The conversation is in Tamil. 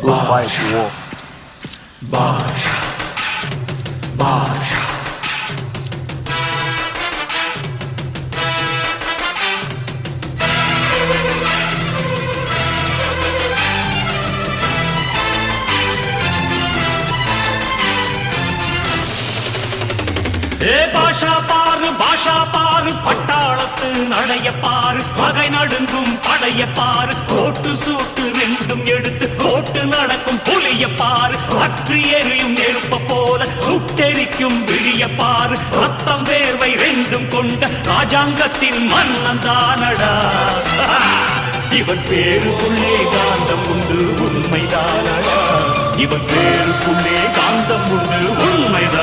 Goodbye to war. Baja, Baja. பாஷா பாரு பட்டாளத்து நடைய பாரு பகை நடுங்கும் படைய பாரு கோட்டு சூட்டு ரெண்டும் எடுத்து கோட்டு நடக்கும் புலிய பாரு அற்றி எரியும் நெருப்ப போல சுட்டெரிக்கும் விழிய பாரு ரத்தம் வேர்வை ரெண்டும் கொண்ட ராஜாங்கத்தின் மன்னன் தானடா இவன் பேருக்குள்ளே காந்தம் உண்டு உண்மைதானடா இவன் பேருக்குள்ளே காந்தம் உண்டு உண்மைதான்